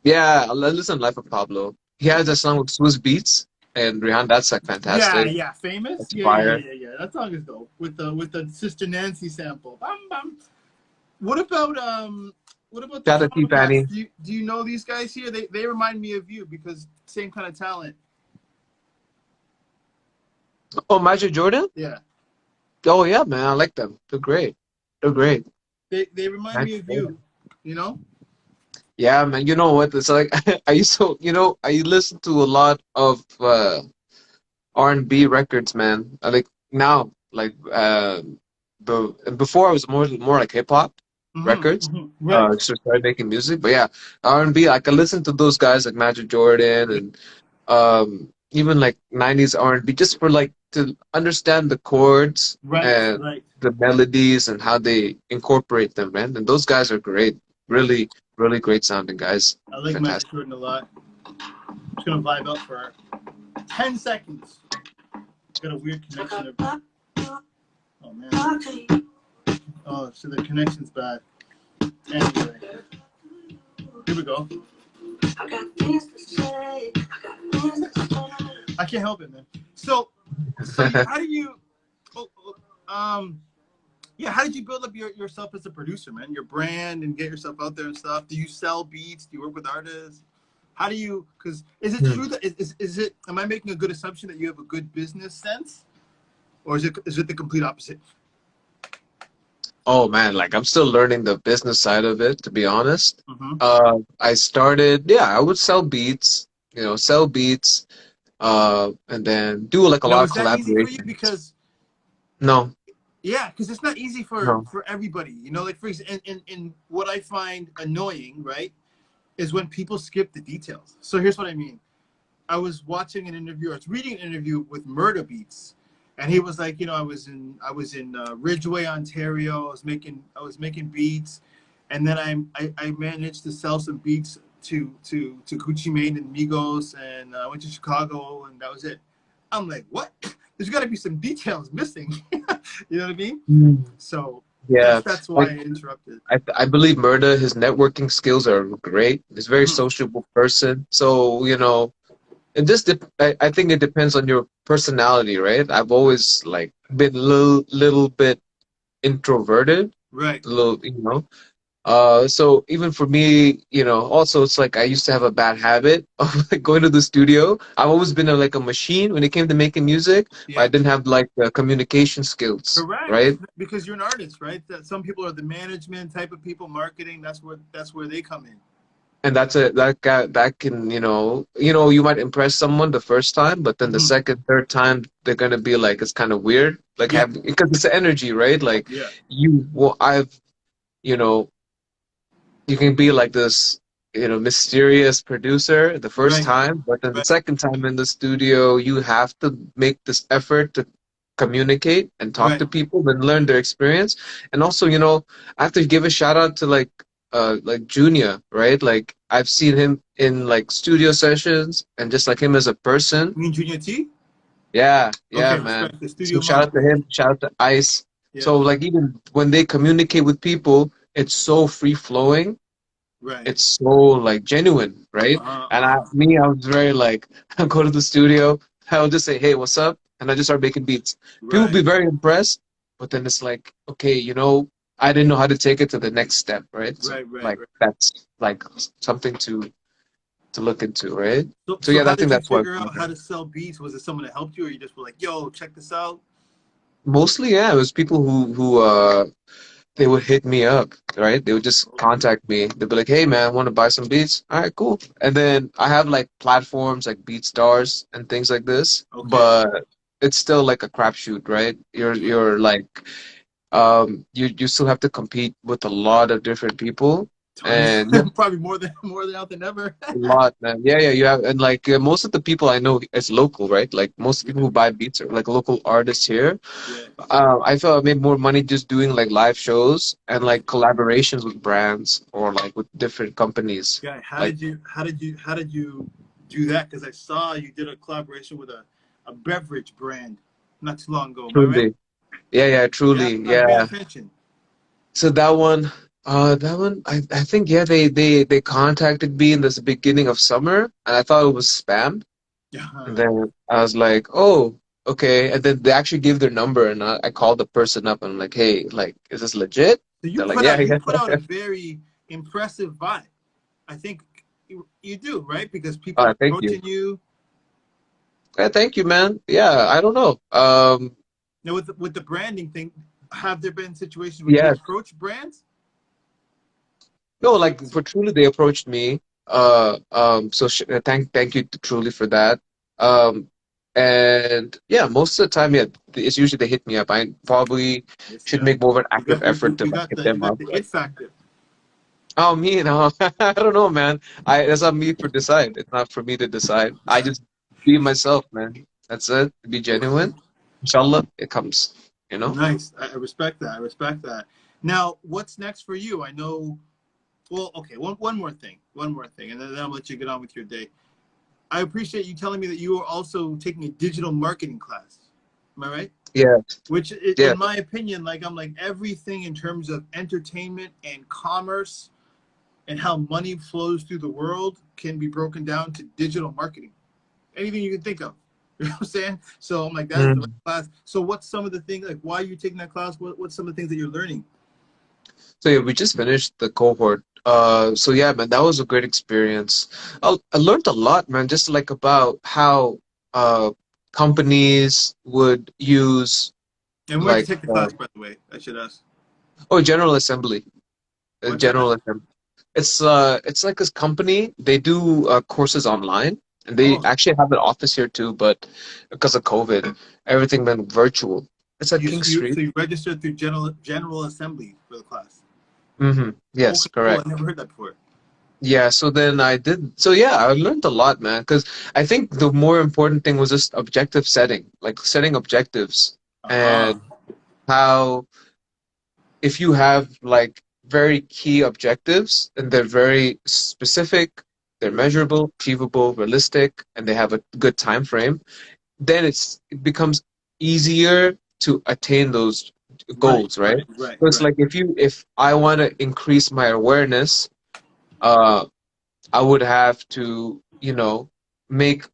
Yeah, I listen to Life of Pablo. He has a song with Swiss Beats and Rihanna. That's like Yeah, fantastic. yeah, famous. That's Yeah, yeah, fire. yeah, yeah. That song is dope with the Sister Nancy sample. Bam, bam. What about what about the Shout out to Trauma Cats? Fanny. Do you know these guys here? They remind me of you because same kind of talent. Oh, Major Jordan. Yeah, Oh yeah, man, I like them. They're great. They're great. they remind me Major of you. Jordan. You know? Yeah, man. You know what? It's like I used to, I listen to a lot of R&B records, man. I like now, like before I was more like hip hop records. Right, Just started making music, but yeah, R&B. I can listen to those guys like Magic Jordan and even like '90s R&B, just for like to understand the chords right, and right. the melodies and how they incorporate them, man. And those guys are great, really, really great sounding guys. I like Magic Fantastic. Jordan a lot. Just gonna vibe out for 10 seconds. Got a weird connection. Oh man. Oh, so the connection's bad. Anyway, here we go. I got things to say. I can't help it, man. So how do you? Oh, yeah, how did you build up yourself as a producer, man? Your brand and get yourself out there and stuff. Do you sell beats? Do you work with artists? How do you? Because is it Hmm. true that is it? Am I making a good assumption that you have a good business sense, or is it the complete opposite? Oh man, like I'm still learning the business side of it, to be honest. Mm-hmm. I started, yeah, I would sell beats, sell beats, and then do like a Now, lot of is that easy for you? collaborations. Because No, yeah, because it's not easy no. for everybody. You know, like for example, in what I find annoying, right, is when people skip the details. So here's what I mean. I was watching an interview. I was reading an interview with Murda Beats, and he was like, you know, I was in Ridgeway, Ontario. I was making beats, and then I managed to sell some beats to Gucci Mane and Migos, and I went to Chicago, and that was it. I'm like, what? There's got to be some details missing. You know what I mean? Mm. So Yeah, that's why like I interrupted. I believe Murda, his networking skills are great. He's a very Mhm. sociable person. So, I think it depends on your personality, right? I've always like been a little bit introverted, Right. a little, so even for me, also it's like I used to have a bad habit of like going to the studio. I've always been like a machine when it came to making music, but I Yeah. didn't have like the communication skills, Correct, right? because you're an artist, right? That some people are the management type of people, marketing. That's where they come in. And that's a that guy that can, you might impress someone the first time, but then the Hmm. second, third time they're gonna be like, it's kind of weird, like Yeah, have because it's the energy, right? Like yeah, you know, you can be like this, mysterious producer the first right, time, but then the right, second time in the studio, you have to make this effort to communicate and talk right. to people and learn their experience. And also, I have to give a shout out to like Junior, right? Like I've seen him in like studio sessions and just like him as a person. You mean Junior T? Yeah, yeah, Okay, man. respect the So studio shout out to monster. him, shout out to Ice. Yeah, So like even when they communicate with people, it's so free flowing, right. it's so like genuine, right? And Uh-huh. I was very like, I go to the studio, I'll just say, hey, what's up? And I just start making beats. People Right, be very impressed, but then it's like, okay, I didn't know how to take it to the next step, right? So right, right, like right. that's like something to look into, right? So, So so yeah, how I think did you that's what figure out how to sell beats? Was it someone that helped you, or you just were like, "Yo, check this out"? mostly, yeah, it was people who they would hit me up, right? They would just contact me. They'd be like, "Hey, man, want to buy some beats? All right, cool." And then I have like platforms like BeatStars and things like this, Okay. but it's still like a crapshoot, right? You're like, you still have to compete with a lot of different people, Tons, and you have probably more than out than ever. a lot, man. Yeah, yeah, you have, and like most of the people I know, it's local, right? Like most people Right. who buy beats are like local artists here. Yeah. I felt I made more money just doing like live shows and Okay. like collaborations with brands or like with different companies. Guy, how Like did you do that? Because I saw you did a collaboration with a beverage brand not too long ago. Am I right? truly, yeah, yeah, Yeah, truly, I'm paying yeah. attention. So that one, I think yeah, they contacted me in this beginning of summer, and I thought it was spam. And Yeah. then I was like, oh, okay. And then they actually gave their number, and I called the person up, and I'm like, hey, like, is this legit? So you They're like, put yeah, out you yeah, put out a very impressive vibe. I think you do, right? Because people are thank you. approaching you. Yeah, thank you, man. Yeah, I don't know. Now with the branding thing, have there been situations where you Yeah, approach brands? no, like for Truly, they approached me. So thank you to Truly for that. Um, and yeah, most of the time, yeah, it's usually they hit me up. I probably This should guy, make more of an you active got you, effort you to you like got hit the you them got up. the Like, it factor. oh, me, no, I don't know, man. That's not me for decide. It's not for me to decide. I just be myself, man. That's it. Be genuine. Inshallah, it comes. You know? Nice. I respect that. I respect that. Now, what's next for you? I know. Well, okay. One more thing. One more thing, and then I'll let you get on with your day. I appreciate you telling me that you are also taking a digital marketing class. Am I right? Yeah, Which, yeah. in my opinion, like I'm like everything in terms of entertainment and commerce and how money flows through the world can be broken down to digital marketing. Anything you can think of. You know what I'm saying? So I'm like, that's the right Mm. class. So what's some of the things, like why are you taking that class? What's some of the things that you're learning? So yeah, we just finished the cohort. So yeah, man, that was a great experience. I learned a lot, man, just like about how uh companies would use And where'd you like take the class, by the way? I should ask. General Assembly, What's that? General Assembly. It's like this company. They do courses online, and they Oh, actually have an office here too. But because of COVID, everything went virtual. It's so at you, King you Street. so you registered through General Assembly for the class. Yes, Okay, cool. I correct. never heard that before. Yeah, so then I did. So yeah, I learned a lot, man, because I think the more important thing was just objective setting, like setting objectives Uh-huh. and how if you have like very key objectives and they're very specific, they're Right. measurable, achievable, realistic, and they have a good time frame, then it becomes easier to attain those Right, goals, right? right, right, So it's right, like if I want to increase my awareness, uh I would have to, make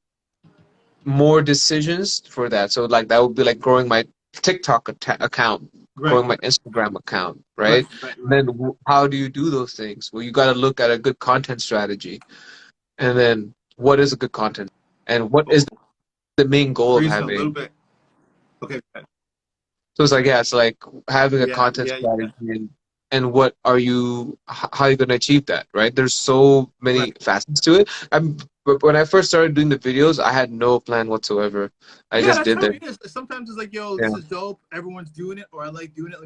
more decisions for that. So like that would be like growing my TikTok account, right, growing my Instagram account, right, right? right, And right. then how do you do those things? Well, you got to look at a good content strategy, and then what is a good content, and what is Oh, the main goal of freezing a little having. bit. Okay. So it's like yeah, it's like having a Yeah, content yeah, yeah. strategy and what are you how are you going to achieve that, right? There's so Right. many facets to it. But when I first started doing the videos, I had no plan whatsoever. I Yeah, just that's did how it. it is. Sometimes it's like, yo, this Yeah. is dope. Everyone's doing it, or I like doing it.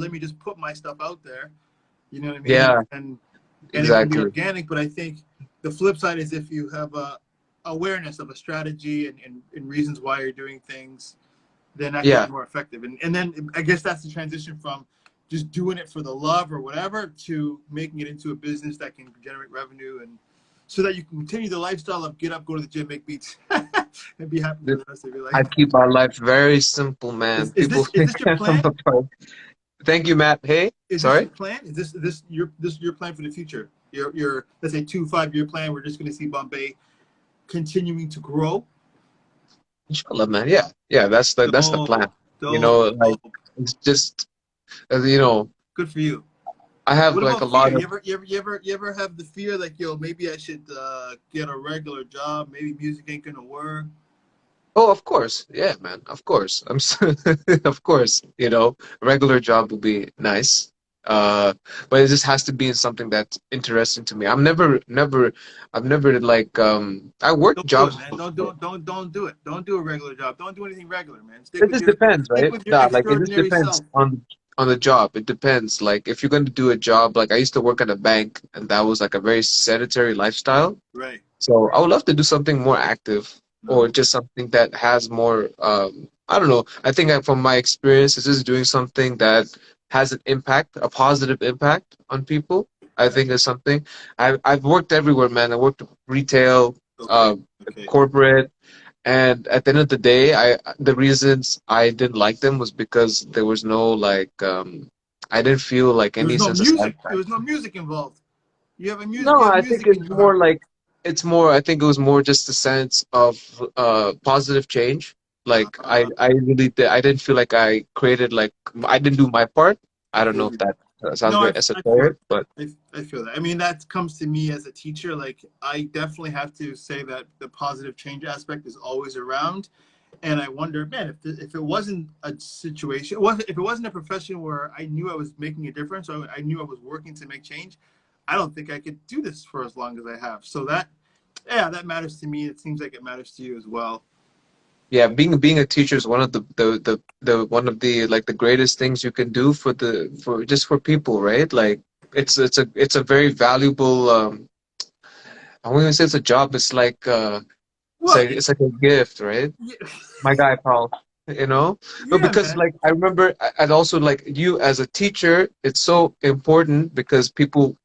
Let me just put my stuff out there. You know what I mean? Yeah, And it can be exactly. organic. But I think the flip side is if you have a awareness of a strategy and reasons why you're doing things, then that could be Yeah. more effective. And then I guess that's the transition from just doing it for the love or whatever to making it into a business that can generate revenue and so that you can continue the lifestyle of get up, go to the gym, make beats, and be happy for the rest of your I life. keep our life very simple, man. People Is think this your I'm plan? a pro. Thank you, Matt. Hey, Is this your sorry. plan? Is this your plan for the future? Your let's say 2 5 year plan. We're just going to see Bombay continuing to grow. Inshallah, man. Yeah, yeah. That's the plan. Dope, dope, Like dope. it's just you know, Good for you. I have What like a about fear? lot of. You ever have the fear like, yo, maybe I should get a regular job. Maybe music ain't gonna work. Oh, of course. Yeah, man. Of course. Of course, regular job would be nice. But it just has to be in something that's interesting to me. I've never like I worked Don't do it, jobs man. before. Don't do it. Don't do a regular job. Don't do anything regular, man. It just depends, Stick right? with your Nah, like it just extraordinary depends self. on the job. It depends. Like if you're going to do a job, like I used to work at a bank, and that was like a very sedentary lifestyle. Right. So I would love to do something more active or No. just something that has more, I don't know. I think from my experience, it's just doing something that has an impact, a positive impact on people. I Right. think is something. I've worked everywhere, man. I worked retail, Okay. uh, Okay. corporate, and at the end of the day, the reasons I didn't like them was because there was no like, I didn't feel like There was any no sense of music. There was satisfaction. no music involved. No, You have I think music in it's your more heart. like I think it was more just a sense of positive change. Like Uh, I really I didn't feel like I created like I didn't do my part. I I don't know feel if you. that sounds No, very I feel esoteric, but I feel that. I mean, that comes to me as a teacher. Like, I definitely have to say that the positive change aspect is always around. And I wonder, man, if it wasn't a situation, if it wasn't a profession where I knew I was making a difference, or I knew I was working to make change, I don't think I could do this for as long as I have. So yeah, that matters to me. It seems like it matters to you as well. yeah, being a teacher is one of the one of the like the greatest things you can do for for just for people, right? Like it's a very valuable I won't even say it's a job, it's like Well, it's like a gift, right? yeah, My guy Paul, you know but yeah, because man. like I remember and also like you as a teacher, it's so important because people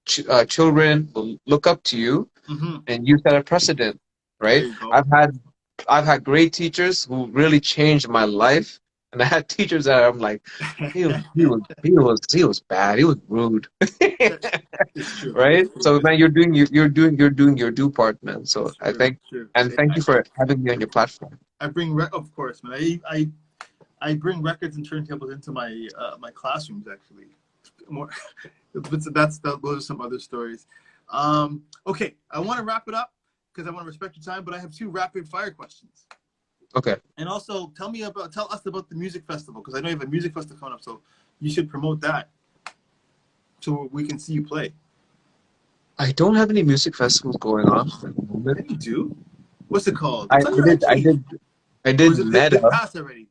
children will look up to you Hmm. and you set a precedent, There right? you go. I've had great teachers who really changed my life, and I had teachers that I'm like he was bad, he was rude. It's true. Right? It's true, So man. man, you're doing your due part, man. So I True, thank true. and thank you for having me on your platform. I bring, of course, man. I bring records and turntables into my classrooms actually. More, but those are some other stories. Okay, I want to wrap it up because I want to respect your time, but I have two rapid fire questions. Okay. And also, tell us about the music festival because I know you have a music festival coming up, so you should promote that so we can see you play. I don't have any music festivals going on at the moment. Yeah, you do. What's it called? I, It's on I your did I IG, did I or did is did it Meta. pass already?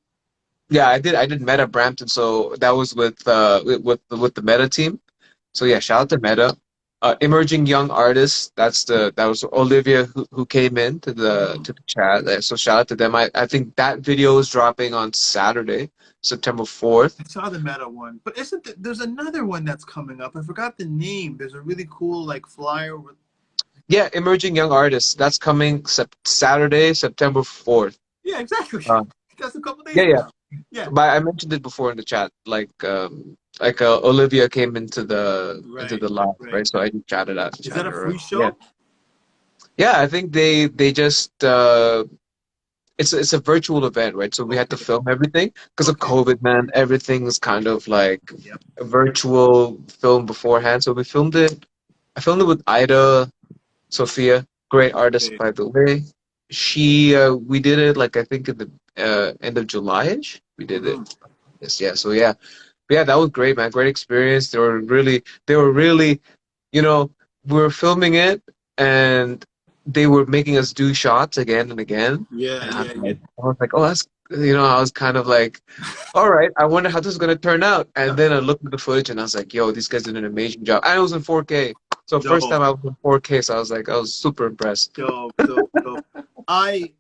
Yeah, I did Meta Brampton, so that was with the Meta team. So yeah, shout out to Meta. Emerging young artists, that was Olivia who came in Mm. to the chat. So shout out to them. I think that video is dropping on Saturday, September 4th. I saw the meta one, but there's another one that's coming up? I forgot the name. There's a really cool like flyer. Yeah, Emerging Young Artists. That's coming Saturday, September 4th. Yeah, exactly. Uh, That's a couple yeah, days from yeah. now. Yeah. But I mentioned it before in the chat. Olivia came into Right. the live, Right. right? So I just Is that chatted a her free up. Yeah, show? yeah. I think they just it's a virtual event, right? So we had to Okay. film everything because of Okay. COVID, man. Everything's kind of like Yep. a virtual film beforehand. So we filmed it. I filmed it with Ida Sophia, great artist Okay. by the way. We did it like I think in the end of July-ish. We did it. Hmm. Yes, yeah. So yeah, yeah, that was great, man. Great experience. They were really, you know, we were filming it and they were making us do shots again and again. Yeah, And yeah, yeah. I was like, oh, that's, I was kind of like, all right, I wonder how this is gonna turn out. And then I looked at the footage and I was like, yo, these guys did an amazing job. And it was in 4K. So first Dope, time I was in 4K, so I was super impressed. dope, dope, dope. I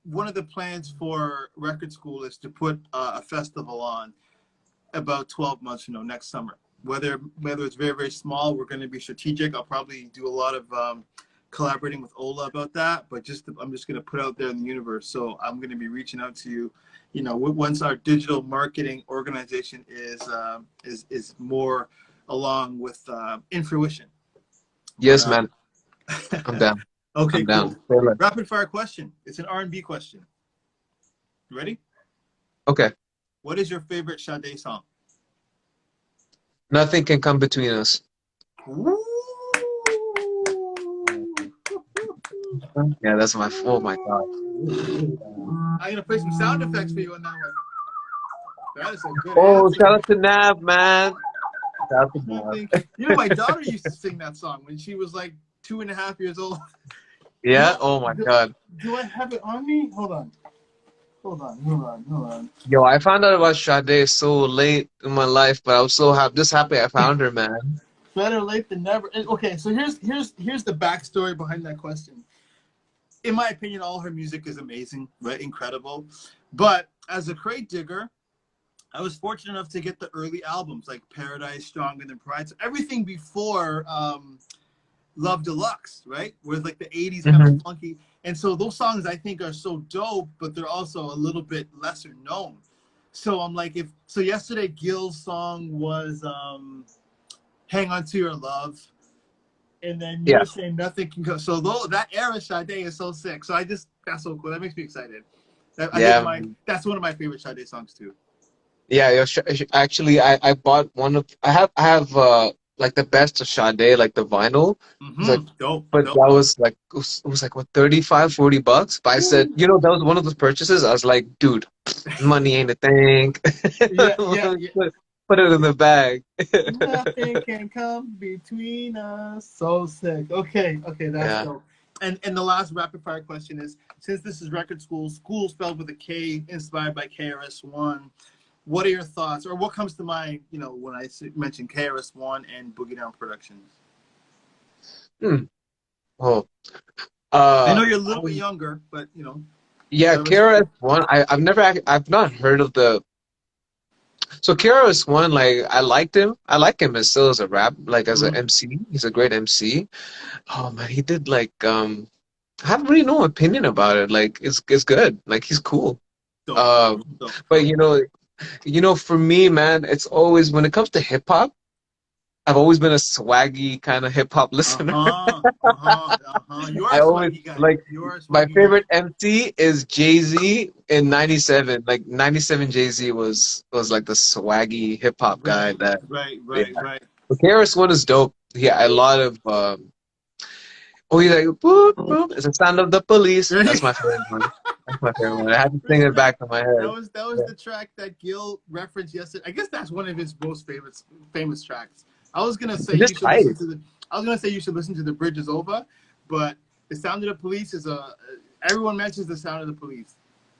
One of the plans for Record School is to put a festival on about 12 months from now, next summer. Whether it's very, very small, we're going to be strategic. I'll probably do a lot of collaborating with Ola about that, but I'm just going to put out there in the universe. So I'm going to be reaching out to you, once our digital marketing organization is more along with in fruition. But Yes, man. I'm down. okay, I'm cool. down. Taylor. Rapid fire question. It's an R&B question. You ready? Okay. What is your favorite Sade song? Nothing can come between us. Ooh. Yeah, that's my, oh my God. I'm gonna play some sound effects for you on that one. That is a good Oh, shout answer. out to Nav, man. Shout out to Nav. Thank you. My daughter used to sing that song when she was like 2.5 years old. Yeah, oh my God. Do I have it on me? Hold on. Hold on. Yo, I found out about Sade so late in my life, but I was so happy, just happy I found her, man. Better late than never. Okay, so here's the backstory behind that question. In my opinion, all her music is amazing, right? Incredible. But as a crate digger, I was fortunate enough to get the early albums like Paradise, Stronger Than Pride. So everything before Love Deluxe, right? Where like the 80s kind of funky. And so those songs I think are so dope, but they're also a little bit lesser known. So I'm like, yesterday Gil's song was Hang On To Your Love. And then you Yeah, were saying Nothing Can Go. So that era Sade is so sick. So that's so cool. That makes me excited. yeah, That's one of my favorite Sade songs too. yeah. Actually, I bought I have like the best of Sade, like the vinyl. It's like, Dope, but dope. that was like it was like what, 35, $40. But I said, Ooh. that was one of those purchases. I was like, dude, money ain't a thing. Yeah, yeah, yeah. Put it in the bag. Nothing can come between us. So sick. Okay, that's Yeah. dope. And the last rapid fire question is: since this is Record School, school spelled with a K, inspired by KRS-One. What are your thoughts, or what comes to mind? When I mention KRS-One and Boogie Down Productions. Hmm. Oh. I Uh. know you're a little bit younger, but Yeah, KRS-One. KRS-One. I've not heard of the. So KRS-One, like I liked him. I like him as still as a rap, like as an Mhm. MC. He's a great MC. Oh man, he did like I have really no opinion about it. Like it's good. Like he's cool. Dope, Um, dope, but dope. for me, man, it's always when it comes to hip hop, I've always been a swaggy kind of hip hop listener. You're a I always swaggy guy. like You're a my swaggy guy. favorite MC is Jay-Z in '97. Like '97, Jay-Z was like the swaggy hip hop guy Right, that right, yeah. right, right. But KRS-One is dope. Yeah, a lot of oh, he's like boop boop. It's the sound of the police. That's my favorite one. That's my favorite one. I had to sing it Respect. back to my head. That was Yeah. the track that Gil referenced yesterday. I guess that's one of his most famous tracks. I was gonna say It's you just should tight. listen to the. I was gonna say you should listen to The Bridge Is Over, but the Sound of the Police is everyone mentions the Sound of the Police.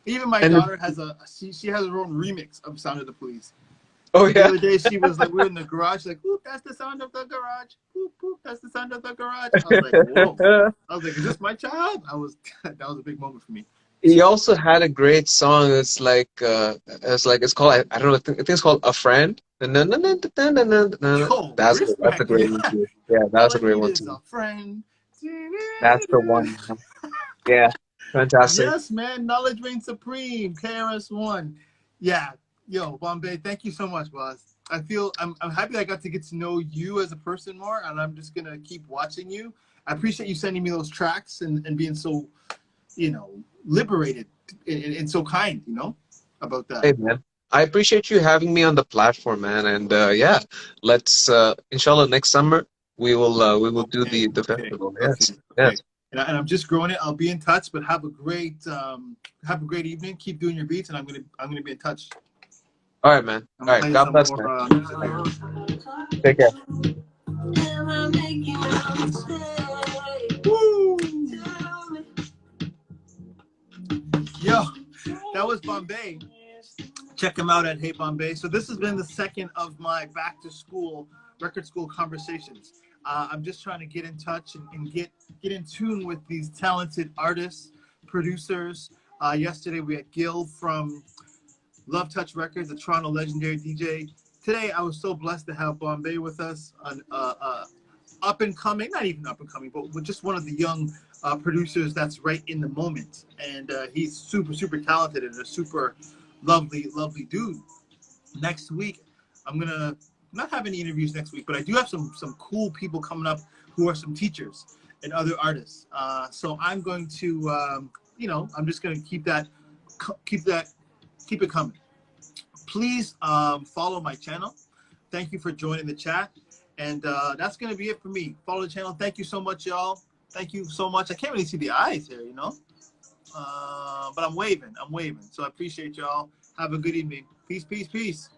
Even my And daughter has she has her own remix of Sound of the Police. oh The yeah. other day she was like, we were in the garage, like, whoop, that's the sound of the garage. Whoop, whoop, that's the sound of the garage. I was like, whoa. I was like, is this my child? That was a big moment for me. He also had a great song. It's called I don't know. I think it's called A Friend. Yo, That's a respect. great one Yeah. too. Yeah, All that's a I great need one is too. a friend. That's the one. Yeah, fantastic. Yes, man. Knowledge reigns supreme. KRS-One. Yeah. Yo, Bombay, thank you so much, boss. I'm happy I got to get to know you as a person more, and I'm just gonna keep watching you. I appreciate you sending me those tracks and being so, liberated and so kind, about that. Hey man, I appreciate you having me on the platform, man. And yeah, let's inshallah next summer we will do Okay, the okay, festival. okay, Yes, okay. yes. And I'm just growing it. I'll be in touch, but have a great evening. Keep doing your beats, and I'm gonna be in touch. All right, man. I'm All gonna right. play God some bless, more man. music later. Take care. Woo! Yo, that was Bombay. Check him out at Hey Bombay. So this has been the second of my back to school record school conversations. I'm just trying to get in touch and get in tune with these talented artists, producers. Yesterday we had Gil from Love Touch Records, the Toronto legendary DJ. Today I was so blessed to have Bombay with us, an up and coming, not even up and coming, but just one of the young producers that's right in the moment. And he's super, super talented and a super lovely dude. Next week, I'm gonna not have any interviews next week, but I do have some cool people coming up who are some teachers and other artists. So I'm going to, I'm just gonna keep it coming. Please follow my channel. Thank you for joining the chat. And that's going to be it for me. Follow the channel. Thank you so much, y'all. Thank you so much. I can't really see the eyes here, but I'm waving. So I appreciate y'all. Have a good evening. Peace, peace, peace.